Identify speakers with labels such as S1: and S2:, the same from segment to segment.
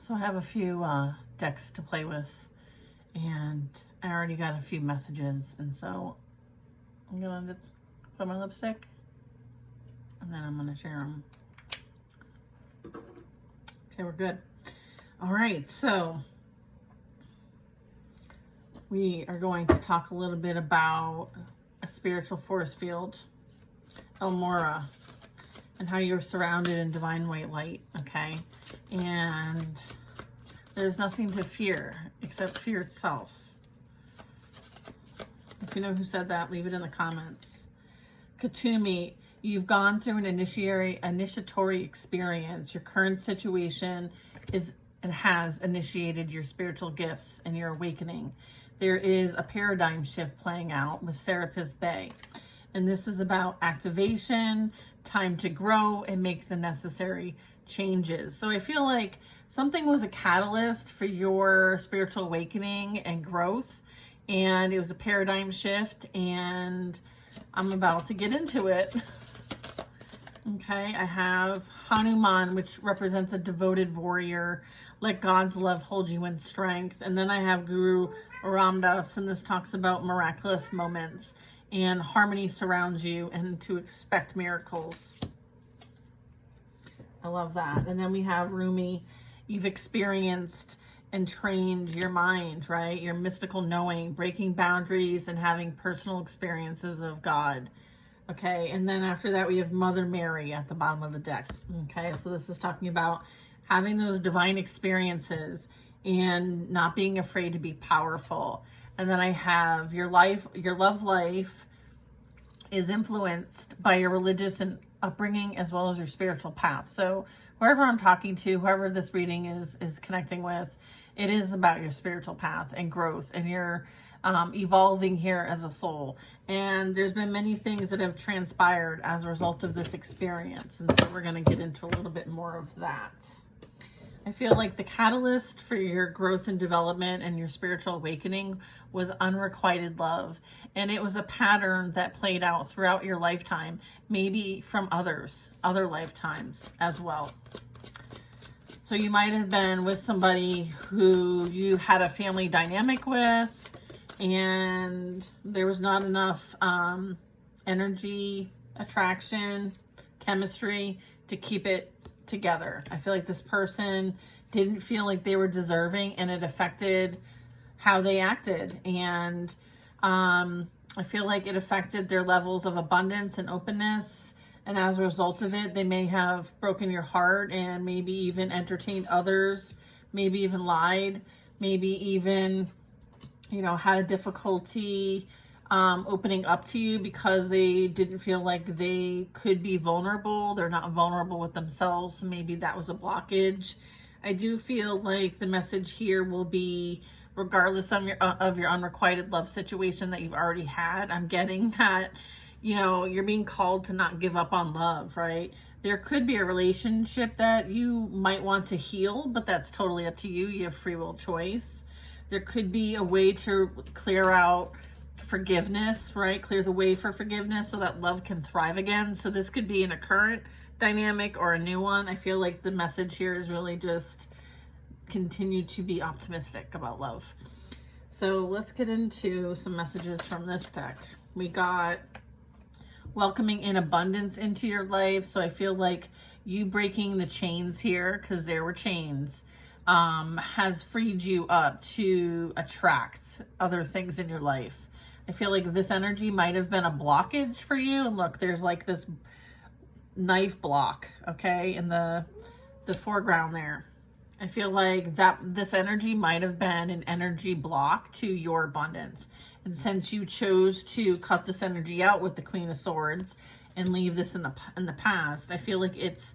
S1: So I have a few decks to play with, and I already got a few messages, and so I'm gonna just put my lipstick, and then I'm gonna share them. Okay, we're good. All right, so we are going to talk a little bit about a spiritual force field, Elmora, and how you're surrounded in divine white light, okay? And there's nothing to fear except fear itself. If you know who said that, leave it in the comments. Katumi, you've gone through an initiatory experience. Your current situation is and has initiated your spiritual gifts and your awakening. There is a paradigm shift playing out with Serapis Bay. And this is about activation, time to grow and make the necessary changes. So I feel like something was a catalyst for your spiritual awakening and growth, and it was a paradigm shift, and I'm about to get into it. Okay, I have Hanuman, which represents a devoted warrior. Let God's love hold you in strength. And then I have Guru Ramdas, and this talks about miraculous moments and harmony surrounds you and to expect miracles. I love that. And then we have Rumi. You've experienced and trained your mind, right? Your mystical knowing, breaking boundaries and having personal experiences of God. Okay, and then after that we have Mother Mary at the bottom of the deck. Okay, so this is talking about having those divine experiences and not being afraid to be powerful. And then I have your love life is influenced by your religious and upbringing as well as your spiritual path. So whoever I'm talking to, whoever this reading is connecting with, it is about your spiritual path and growth, and you're evolving here as a soul. And there's been many things that have transpired as a result of this experience. And so we're going to get into a little bit more of that. I feel like the catalyst for your growth and development and your spiritual awakening was unrequited love. And it was a pattern that played out throughout your lifetime, maybe from other lifetimes as well. So you might have been with somebody who you had a family dynamic with, and there was not enough energy, attraction, chemistry to keep it together. I feel like this person didn't feel like they were deserving, and it affected how they acted. And I feel like it affected their levels of abundance and openness. And as a result of it, they may have broken your heart and maybe even entertained others, maybe even lied, maybe even, had a difficulty opening up to you because they didn't feel like they could be vulnerable. They're not vulnerable with themselves. So maybe that was a blockage. I do feel like the message here will be, regardless of your unrequited love situation that you've already had, I'm getting that, you're being called to not give up on love, right? There could be a relationship that you might want to heal, but that's totally up to you. You have free will choice. There could be a way to clear out forgiveness, right? Clear the way for forgiveness so that love can thrive again. So this could be in a current dynamic or a new one. I feel like the message here is really just continue to be optimistic about love. So let's get into some messages from this deck. We got welcoming in abundance into your life. So I feel like you breaking the chains here, because there were chains, has freed you up to attract other things in your life. I feel like this energy might have been a blockage for you. And look, there's like this knife block, okay, in the foreground there. I feel like that this energy might have been an energy block to your abundance. And since you chose to cut this energy out with the Queen of Swords and leave this in the past, I feel like it's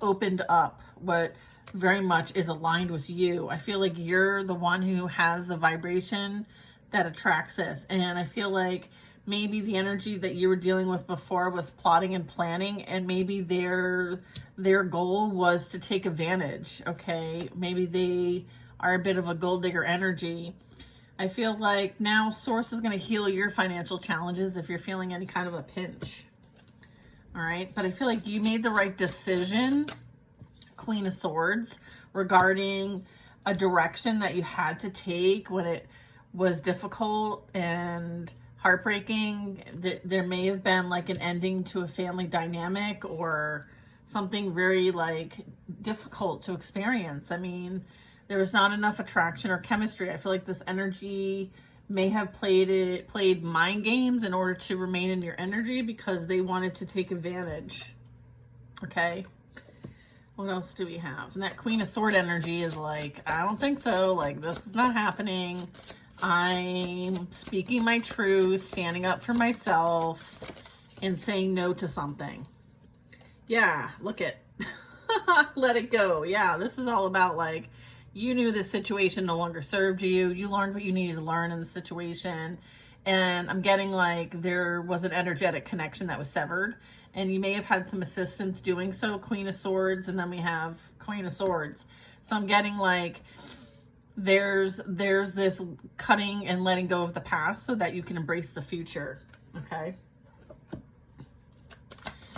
S1: opened up what very much is aligned with you. I feel like you're the one who has the vibration that attracts this. And I feel like maybe the energy that you were dealing with before was plotting and planning, and maybe their goal was to take advantage, okay? Maybe they are a bit of a gold digger energy. I feel like now Source is going to heal your financial challenges if you're feeling any kind of a pinch. All right, but I feel like you made the right decision Queen of Swords regarding a direction that you had to take when it was difficult and heartbreaking. There may have been like an ending to a family dynamic or something very like difficult to experience. I mean, there was not enough attraction or chemistry. I feel like this energy may have played mind games in order to remain in your energy because they wanted to take advantage. Okay. What else do we have? And that Queen of Sword energy is like, I don't think so. Like, this is not happening. I'm speaking my truth, standing up for myself, and saying no to something. Yeah, look it. Let it go. Yeah, this is all about like, you knew this situation no longer served you. You learned what you needed to learn in the situation. And I'm getting like there was an energetic connection that was severed. And you may have had some assistance doing so. Queen of Swords. And then we have Queen of Swords. So I'm getting like there's this cutting and letting go of the past so that you can embrace the future. Okay.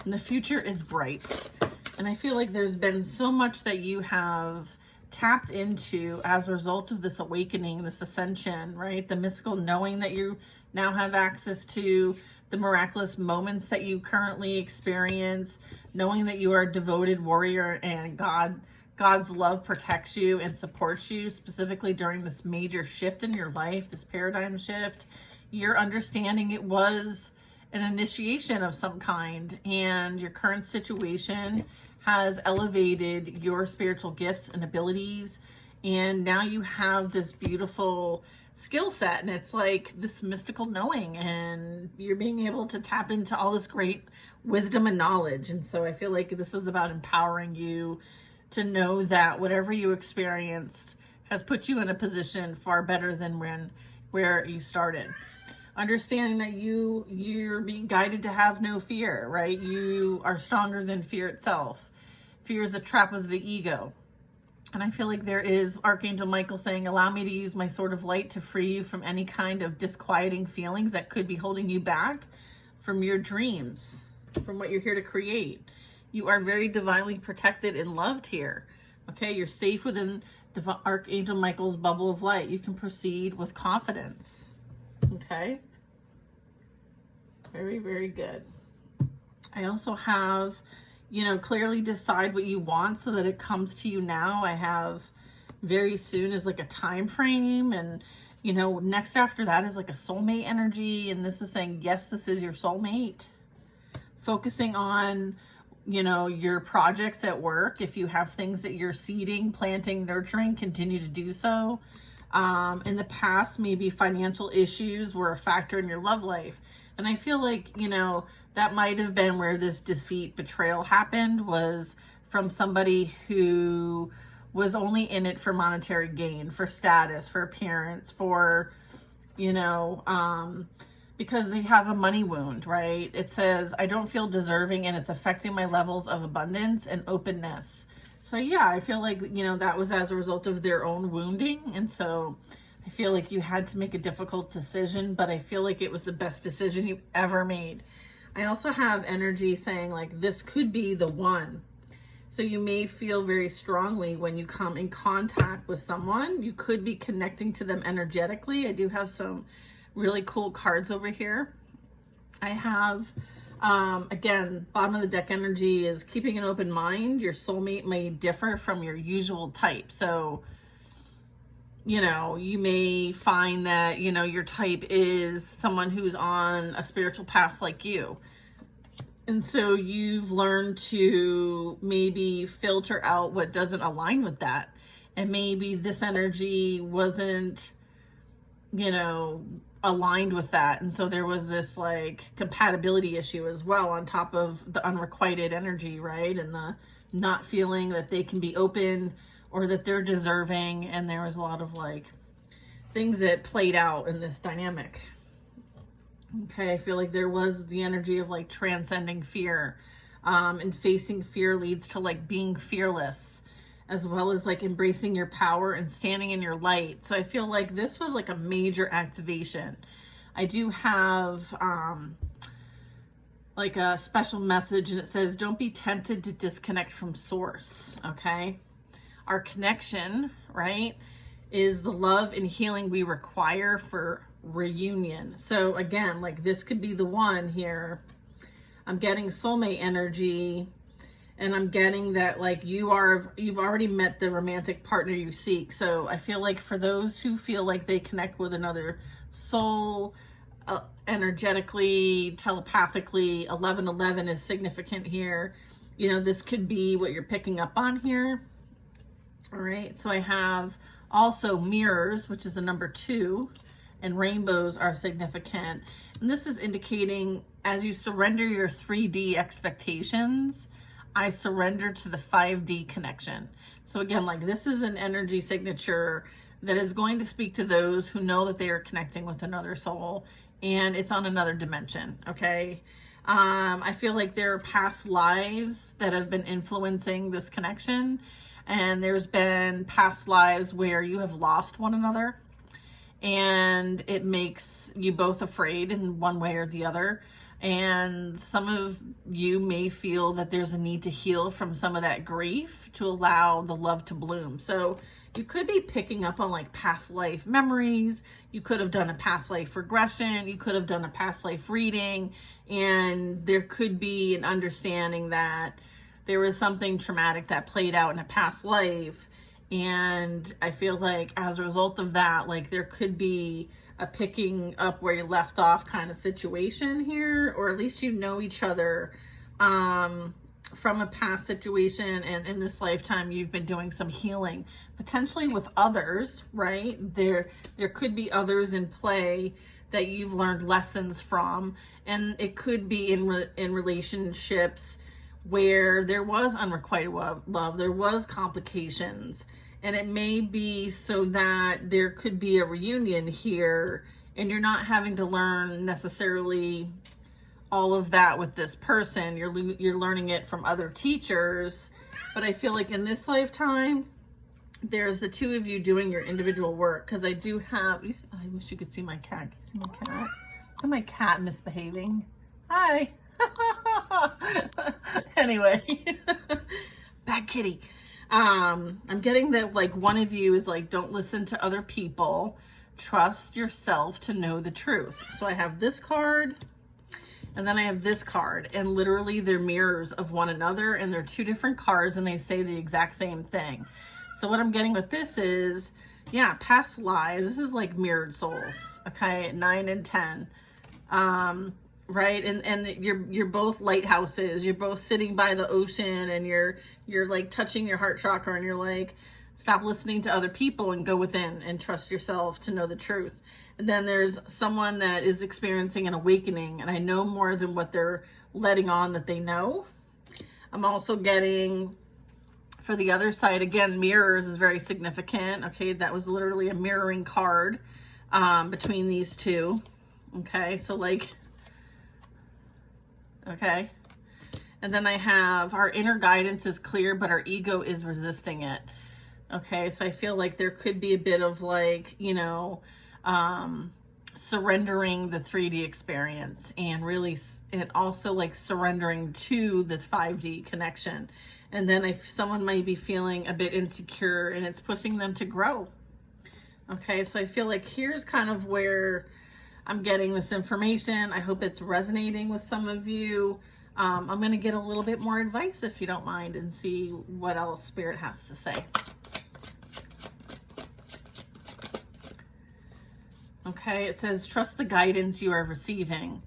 S1: And the future is bright. And I feel like there's been so much that you have tapped into as a result of this awakening, this ascension, right? The mystical knowing that you now have access to, the miraculous moments that you currently experience, knowing that you are a devoted warrior and God's love protects you and supports you, specifically during this major shift in your life, this paradigm shift. You're understanding it was an initiation of some kind, and your current situation has elevated your spiritual gifts and abilities, and now you have this beautiful skill set, and it's like this mystical knowing, and you're being able to tap into all this great wisdom and knowledge. And so I feel like this is about empowering you to know that whatever you experienced has put you in a position far better than where you started. Understanding that you're being guided to have no fear, right? You are stronger than fear itself. Fear is a trap of the ego. And I feel like there is Archangel Michael saying, allow me to use my sword of light to free you from any kind of disquieting feelings that could be holding you back from your dreams, from what you're here to create. You are very divinely protected and loved here. Okay, you're safe within Archangel Michael's bubble of light. You can proceed with confidence. Okay. Very, very good. I also have, clearly decide what you want so that it comes to you now. I have very soon is like a time frame, and next after that is like a soulmate energy, and this is saying, yes, this is your soulmate. Focusing on, your projects at work. If you have things that you're seeding, planting, nurturing, continue to do so. In the past, maybe financial issues were a factor in your love life. And I feel like, that might have been where this deceit, betrayal happened, was from somebody who was only in it for monetary gain, for status, for appearance, for, because they have a money wound, right? It says, I don't feel deserving and it's affecting my levels of abundance and openness. So yeah, I feel like, that was as a result of their own wounding. And so I feel like you had to make a difficult decision, but I feel like it was the best decision you ever made. I also have energy saying like, this could be the one. So you may feel very strongly when you come in contact with someone, you could be connecting to them energetically. I do have some really cool cards over here. I have, again, bottom of the deck energy is keeping an open mind. Your soulmate may differ from your usual type. So, you may find that, your type is someone who's on a spiritual path like you. And so you've learned to maybe filter out what doesn't align with that. And maybe this energy wasn't, aligned with that. And so there was this like compatibility issue as well, on top of the unrequited energy, right? And the not feeling that they can be open or that they're deserving. And there was a lot of like things that played out in this dynamic. Okay, I feel like there was the energy of like transcending fear, and facing fear leads to like being fearless, as well as like embracing your power and standing in your light. So I feel like this was like a major activation. I do have like a special message, and it says, don't be tempted to disconnect from source, okay? Our connection, right, is the love and healing we require for reunion. So again, like this could be the one here. I'm getting soulmate energy, and I'm getting that like you've already met the romantic partner you seek. So I feel like for those who feel like they connect with another soul, energetically, telepathically, 1111 is significant here. You know, this could be what you're picking up on here. All right, so I have also mirrors, which is the number 2, and rainbows are significant. And this is indicating as you surrender your 3D expectations, I surrender to the 5D connection. So again, like this is an energy signature that is going to speak to those who know that they are connecting with another soul, and it's on another dimension, okay? I feel like there are past lives that have been influencing this connection, and there's been past lives where you have lost one another, and it makes you both afraid in one way or the other. And some of you may feel that there's a need to heal from some of that grief to allow the love to bloom. So you could be picking up on like past life memories. You could have done a past life regression. You could have done a past life reading. And there could be an understanding that there was something traumatic that played out in a past life. And I feel like as a result of that, like there could be a picking up where you left off kind of situation here, or at least you know each other from a past situation, and in this lifetime you've been doing some healing, potentially with others, right? There could be others in play that you've learned lessons from, and it could be in relationships where there was unrequited love, there was complications, and it may be so that there could be a reunion here, and you're not having to learn necessarily all of that with this person. You're learning it from other teachers. But I feel like in this lifetime, there's the two of you doing your individual work. Because I do have, I wish you could see my cat. Can you see my cat? Look at my cat misbehaving. Hi. Anyway, bad kitty. I'm getting that like one of you is like, don't listen to other people. Trust yourself to know the truth. So I have this card, and then I have this card, and literally they're mirrors of one another, and they're two different cards, and they say the exact same thing. So what I'm getting with this is, yeah, past lives. This is like mirrored souls, okay, 9 and 10. Right, and you're both lighthouses. You're both sitting by the ocean, and you're like touching your heart chakra, and you're like, stop listening to other people and go within and trust yourself to know the truth. And then there's someone that is experiencing an awakening, and I know more than what they're letting on that they know. I'm also getting, for the other side, again, mirrors is very significant. Okay, that was literally a mirroring card between these two. Okay, so like, okay. And then I have our inner guidance is clear, but our ego is resisting it. Okay, so I feel like there could be a bit of like, you know, surrendering the 3D experience, and really, and also like surrendering to the 5D connection. And then if someone might be feeling a bit insecure, and it's pushing them to grow. Okay, so I feel like here's kind of where I'm getting this information. I hope it's resonating with some of you. I'm going to get a little bit more advice if you don't mind, and see what else Spirit has to say. Okay, it says, trust the guidance you are receiving.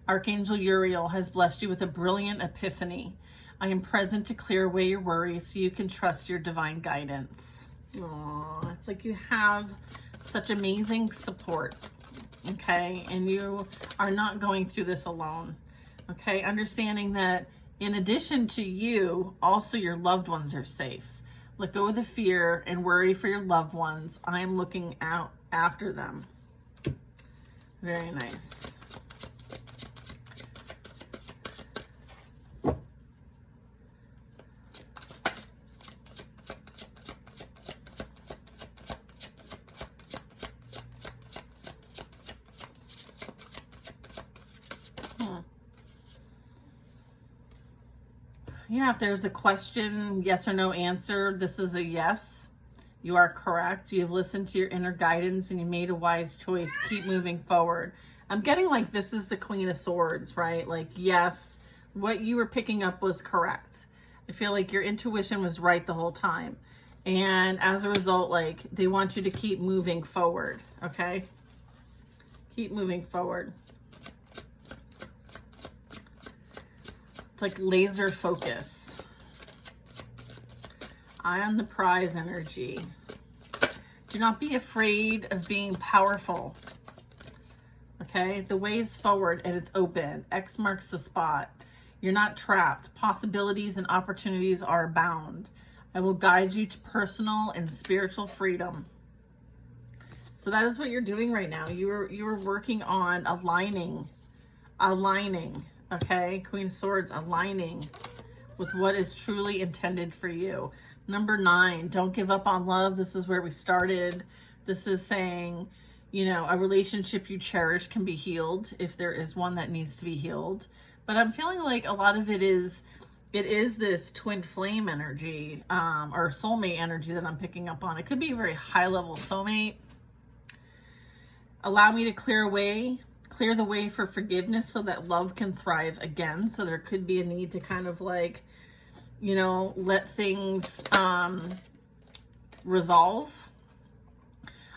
S1: Archangel Uriel has blessed you with a brilliant epiphany. I am present to clear away your worries so you can trust your divine guidance. Aww, it's like you have such amazing support. Okay, and you are not going through this alone. Okay, understanding that in addition to you, also your loved ones are safe. Let go of the fear and worry for your loved ones. I am looking out after them. Very nice. Yeah, if there's a question, yes or no answer, this is a yes. You are correct. You have listened to your inner guidance and you made a wise choice. Keep moving forward. I'm getting like this is the Queen of Swords, right? Like, yes, what you were picking up was correct. I feel like your intuition was right the whole time. And as a result, like, they want you to keep moving forward, okay? Keep moving forward. It's like laser focus. Eye on the prize energy. Do not be afraid of being powerful. Okay, the way's forward and it's open. X marks the spot. You're not trapped. Possibilities and opportunities are abound. I will guide you to personal and spiritual freedom. So that is what you're doing right now. You were working on aligning, okay? Queen of Swords, aligning with what is truly intended for you. Number 9, don't give up on love. This is where we started. This is saying, you know, a relationship you cherish can be healed if there is one that needs to be healed. But I'm feeling like a lot of it is this twin flame energy, or soulmate energy that I'm picking up on. It could be a very high level soulmate. Allow me to clear the way for forgiveness so that love can thrive again. So there could be a need to kind of like, you know, let things resolve.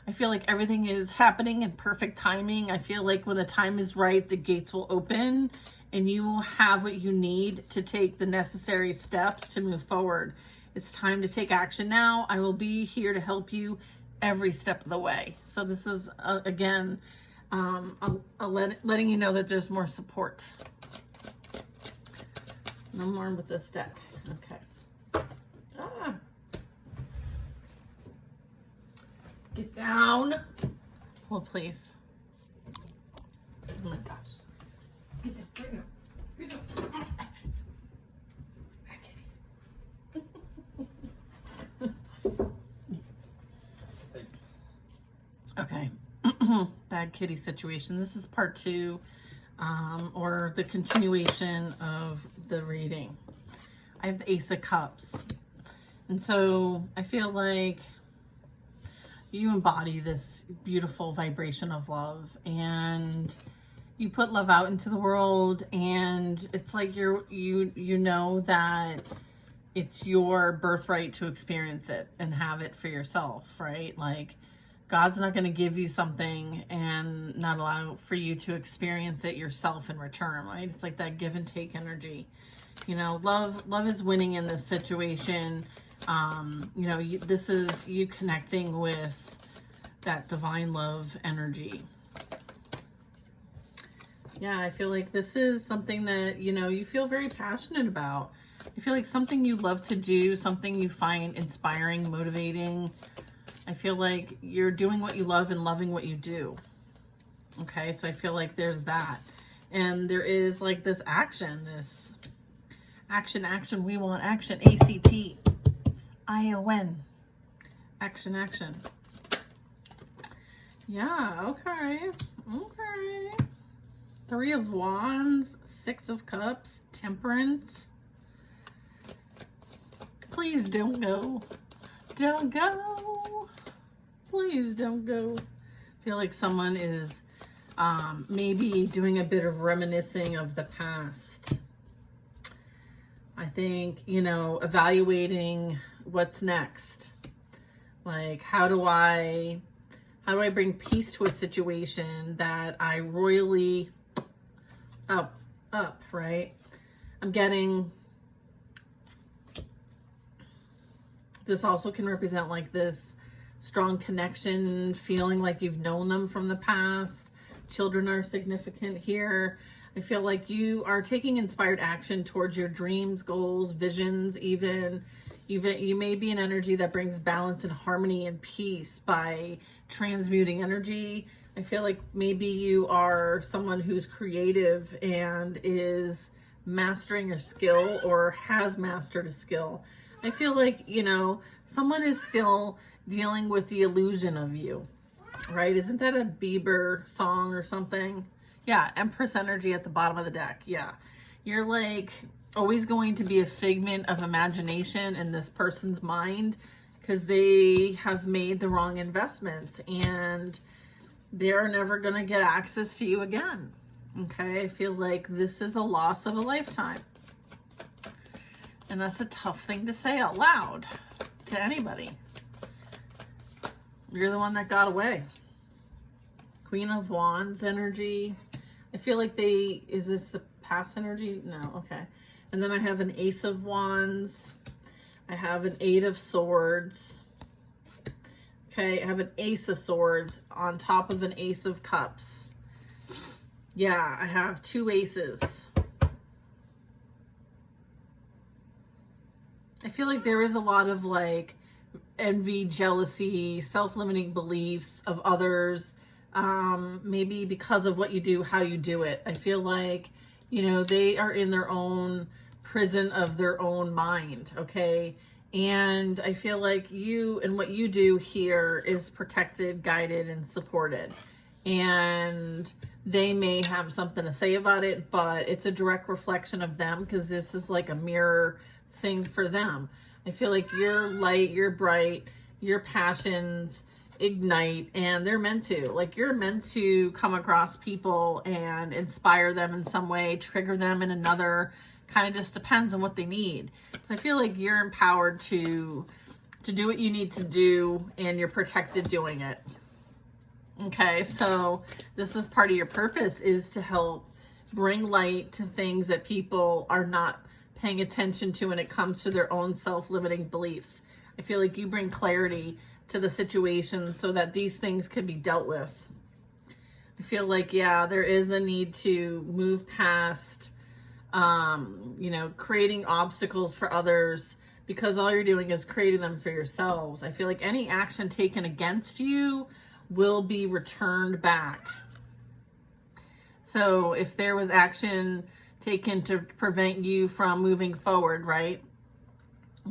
S1: I feel like everything is happening in perfect timing. I feel like when the time is right, the gates will open and you will have what you need to take the necessary steps to move forward. It's time to take action now. I will be here to help you every step of the way. So this is, again, letting you know that there's more support. No more with this deck. Okay. Get down. Hold, please. Oh my gosh. Get down. Right now. Get down. Okay. Bad kitty situation. This is part 2, or the continuation of the reading. I have the Ace of Cups. And so I feel like you embody this beautiful vibration of love and you put love out into the world, and it's like you know that it's your birthright to experience it and have it for yourself, right? Like, God's not going to give you something and not allow for you to experience it yourself in return, right? It's like that give and take energy. You know, love is winning in this situation. You know, this is you connecting with that divine love energy. Yeah, I feel like this is something that, you know, you feel very passionate about. I feel like something you love to do, something you find inspiring, motivating. I feel like you're doing what you love and loving what you do. Okay, so I feel like there's that. And there is like this action, action, we want action, ACT, ION, action. Yeah, okay. 3 of Wands, 6 of Cups, Temperance. Please don't go. Don't go. Please don't go. I feel like someone is maybe doing a bit of reminiscing of the past. I think, you know, evaluating what's next. Like, how do I bring peace to a situation that I royally up, right? I'm getting, this also can represent like this strong connection, feeling like you've known them from the past. Children are significant here. I feel like you are taking inspired action towards your dreams, goals, visions, even you may be an energy that brings balance and harmony and peace by transmuting energy. I feel like maybe you are someone who's creative and is mastering a skill or has mastered a skill. I feel like, you know, someone is still dealing with the illusion of you, right? Isn't that a Bieber song or something? Yeah, Empress energy at the bottom of the deck. Yeah. You're like, always going to be a figment of imagination in this person's mind, because they have made the wrong investments and they're never going to get access to you again. Okay, I feel like this is a loss of a lifetime. And that's a tough thing to say out loud to anybody. You're the one that got away. Queen of Wands energy. I feel like is this the past energy? No, okay. And then I have an Ace of Wands. I have an Eight of Swords. Okay, I have an Ace of Swords on top of an Ace of Cups. Yeah, I have two aces. I feel like there is a lot of like envy, jealousy, self-limiting beliefs of others. Maybe because of what you do, how you do it. I feel like, you know, they are in their own prison of their own mind, okay? And I feel like you and what you do here is protected, guided, and supported. And they may have something to say about it, but it's a direct reflection of them, because this is like a mirror thing for them. I feel like you're light, you're bright, your passions ignite, and they're meant to. Like, you're meant to come across people and inspire them in some way, trigger them in another. Kind of just depends on what they need. So I feel like you're empowered to do what you need to do, and you're protected doing it. Okay, so this is part of your purpose, is to help bring light to things that people are not paying attention to when it comes to their own self-limiting beliefs. I feel like you bring clarity to the situation so that these things can be dealt with. I feel like, yeah, there is a need to move past, you know, creating obstacles for others, because all you're doing is creating them for yourselves. I feel like any action taken against you will be returned back. So if there was action taken to prevent you from moving forward, right?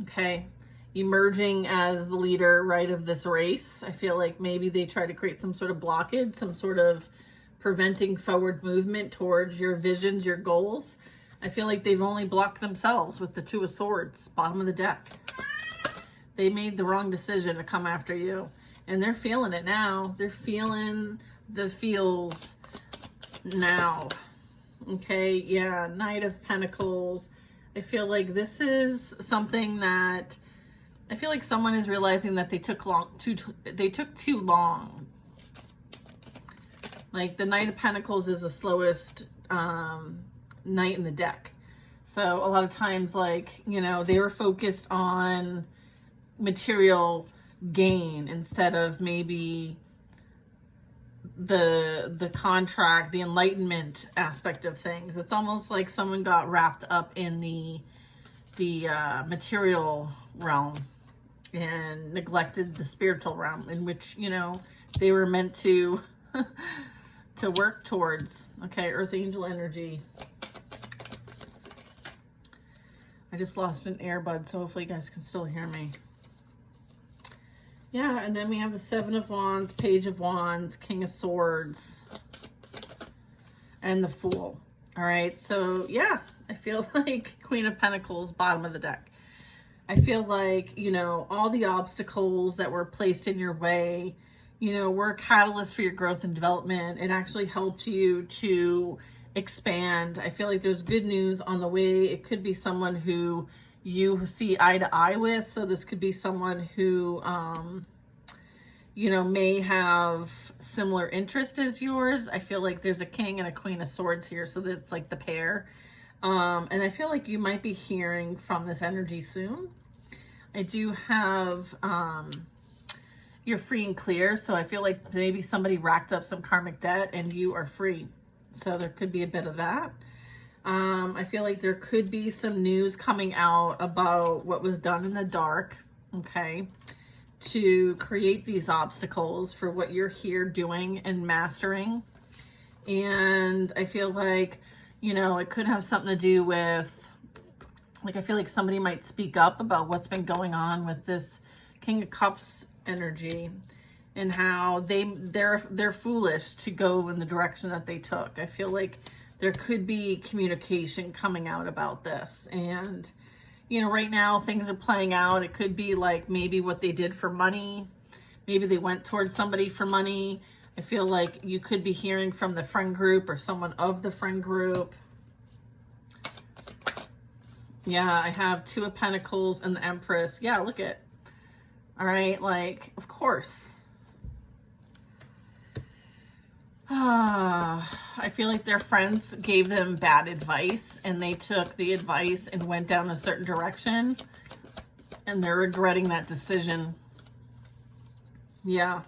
S1: Okay. Emerging as the leader, right, of this race. I feel like maybe they try to create some sort of blockage, some sort of preventing forward movement towards your visions, your goals. I feel like they've only blocked themselves with the Two of Swords, bottom of the deck. They made the wrong decision to come after you, and they're feeling it now. They're feeling the feels now. Okay, yeah, Knight of Pentacles. I feel like this is something that I feel like someone is realizing that they took too long. Like, the Knight of Pentacles is the slowest knight in the deck. So a lot of times, like, you know, they were focused on material gain instead of maybe the contract, the enlightenment aspect of things. It's almost like someone got wrapped up in the material realm and neglected the spiritual realm, in which, you know, they were meant to to work towards. Okay, Earth Angel energy. I just lost an earbud, so hopefully you guys can still hear me. Yeah, and then we have the Seven of Wands, Page of Wands, King of Swords, and the Fool. All right, so yeah, I feel like Queen of Pentacles, bottom of the deck. I feel like, you know, all the obstacles that were placed in your way, you know, were a catalyst for your growth and development. It actually helped you to expand. I feel like there's good news on the way. It could be someone who you see eye to eye with. So this could be someone who, you know, may have similar interest as yours. I feel like there's a King and a Queen of Swords here. So that's like the pair. And I feel like you might be hearing from this energy soon. I do have, you're free and clear. So I feel like maybe somebody racked up some karmic debt and you are free. So there could be a bit of that. I feel like there could be some news coming out about what was done in the dark, okay, to create these obstacles for what you're here doing and mastering. And I feel like, you know, it could have something to do with, like, I feel like somebody might speak up about what's been going on with this King of Cups energy and how they're foolish to go in the direction that they took. I feel like there could be communication coming out about this. And, you know, right now things are playing out. It could be like maybe what they did for money. Maybe they went towards somebody for money. I feel like you could be hearing from the friend group or someone of the friend group. Yeah, I have Two of Pentacles and the Empress. Yeah, look at. All right, like, of course. I feel like their friends gave them bad advice and they took the advice and went down a certain direction and they're regretting that decision. Yeah.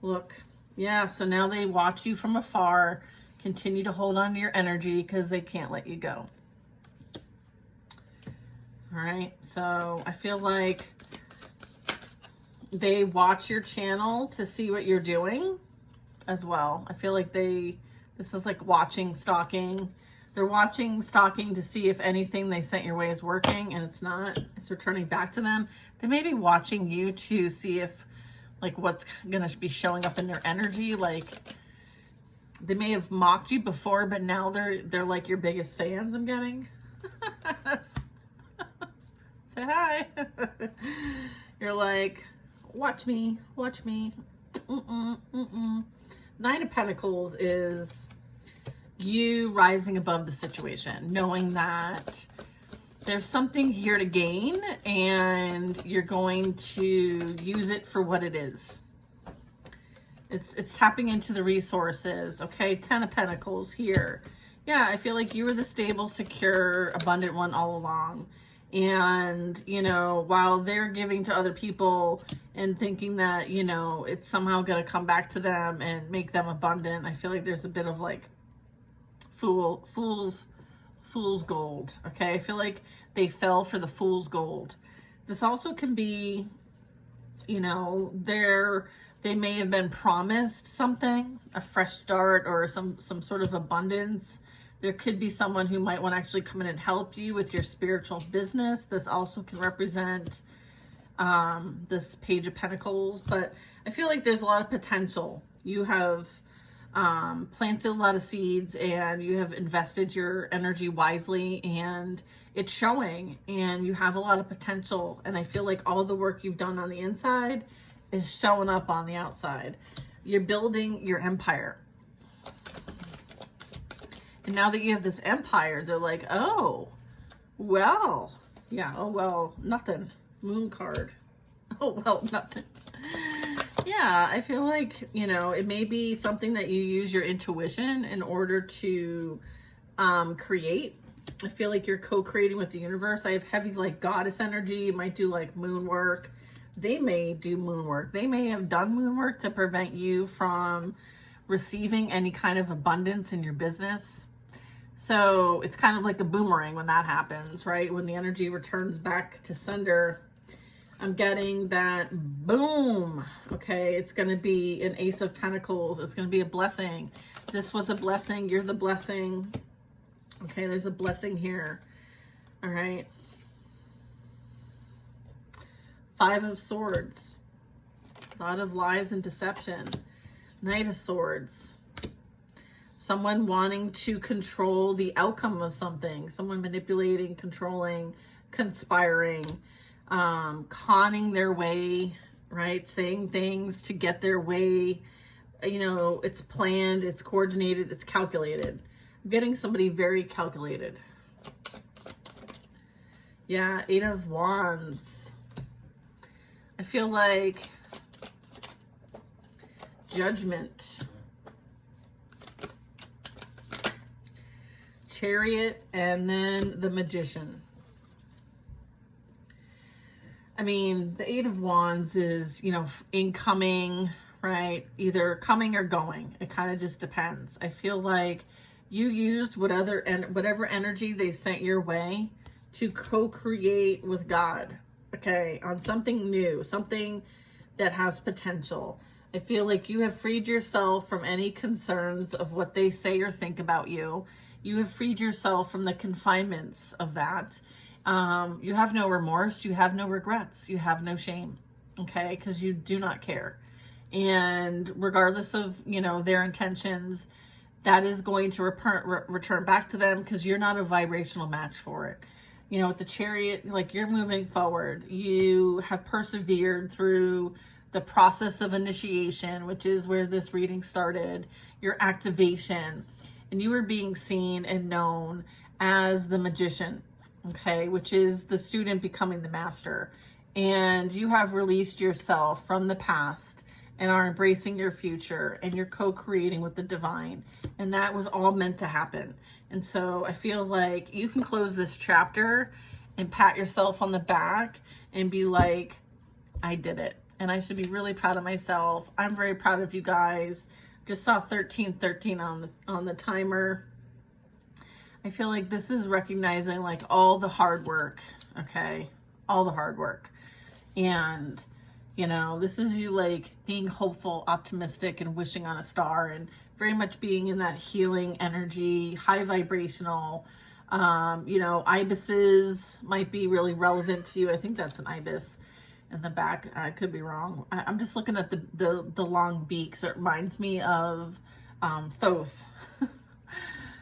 S1: Look. Yeah, so now they watch you from afar, continue to hold on to your energy because they can't let you go. All right, so I feel like they watch your channel to see what you're doing as well. I feel like this is like watching, stalking. They're watching, stalking to see if anything they sent your way is working, and it's not. It's returning back to them. They may be watching you to see if, like, what's going to be showing up in their energy. Like, they may have mocked you before, but now they're like your biggest fans, I'm getting. Say hi. You're like, watch me, watch me. Nine of Pentacles is you rising above the situation, knowing that there's something here to gain and you're going to use it for what it is. It's tapping into the resources. Okay, Ten of Pentacles here. Yeah, I feel like you were the stable, secure, abundant one all along. And, you know, while they're giving to other people and thinking that, you know, it's somehow going to come back to them and make them abundant, I feel like there's a bit of like fool's gold. Okay, I feel like they fell for the fool's gold. This also can be, you know, they may have been promised something, a fresh start or some sort of abundance. There could be someone who might want to actually come in and help you with your spiritual business. This also can represent this Page of Pentacles, but I feel like there's a lot of potential. You have planted a lot of seeds and you have invested your energy wisely and it's showing, and you have a lot of potential. And I feel like all the work you've done on the inside is showing up on the outside. You're building your empire. And now that you have this empire, they're like, oh, well, yeah, oh, well, nothing. Moon card. Oh, well, nothing. Yeah, I feel like, you know, it may be something that you use your intuition in order to create. I feel like you're co-creating with the universe. I have heavy, like, goddess energy. You might do, like, moon work. They may do moon work. They may have done moon work to prevent you from receiving any kind of abundance in your business. So it's kind of like a boomerang when that happens, right? When the energy returns back to sender, I'm getting that boom. Okay, it's going to be an Ace of Pentacles. It's going to be a blessing. This was a blessing. You're the blessing. Okay, there's a blessing here. All right. Five of Swords. A lot of lies and deception. Knight of Swords. Someone wanting to control the outcome of something. Someone manipulating, controlling, conspiring, conning their way, right? Saying things to get their way. You know, it's planned, it's coordinated, it's calculated. I'm getting somebody very calculated. Yeah, Eight of Wands. I feel like Judgment. Chariot, and then the Magician. I mean, the Eight of Wands is, you know, incoming, right? Either coming or going. It kind of just depends. I feel like you used whatever energy they sent your way to co-create with God, okay, on something new, something that has potential. I feel like you have freed yourself from any concerns of what they say or think about you. You have freed yourself from the confinements of that. You have no remorse. You have no regrets. You have no shame, okay? Because you do not care. And regardless of, you know, their intentions, that is going to return back to them, because you're not a vibrational match for it. You know, with the Chariot, like, you're moving forward. You have persevered through the process of initiation, which is where this reading started, your activation, and you are being seen and known as the magician, okay, which is the student becoming the master. And you have released yourself from the past and are embracing your future, and you're co-creating with the divine. And that was all meant to happen. And so I feel like you can close this chapter and pat yourself on the back and be like, I did it. And I should be really proud of myself. I'm very proud of you guys. Just saw 1313 on the timer. I feel like this is recognizing like all the hard work, okay? All the hard work. And, you know, this is you like being hopeful, optimistic, and wishing on a star, and very much being in that healing energy, high vibrational. You know, ibises might be really relevant to you. I think that's an ibis in the back. I could be wrong. I'm just looking at the long beak, so it reminds me of Thoth.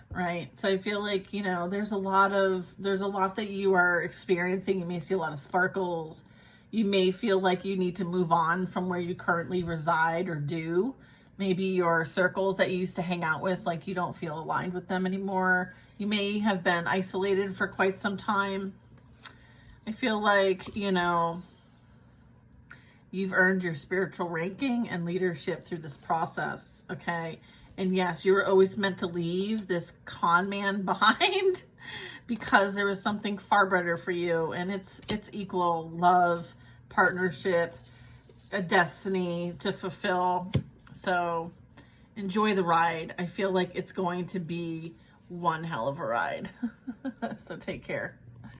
S1: Right? So I feel like, you know, there's a lot that you are experiencing. You may see a lot of sparkles. You may feel like you need to move on from where you currently reside or do. Maybe your circles that you used to hang out with, like, you don't feel aligned with them anymore. You may have been isolated for quite some time. I feel like, you know, you've earned your spiritual ranking and leadership through this process, okay? And yes, you were always meant to leave this con man behind because there was something far better for you. And it's equal love, partnership, a destiny to fulfill. So enjoy the ride. I feel like it's going to be one hell of a ride. So take care.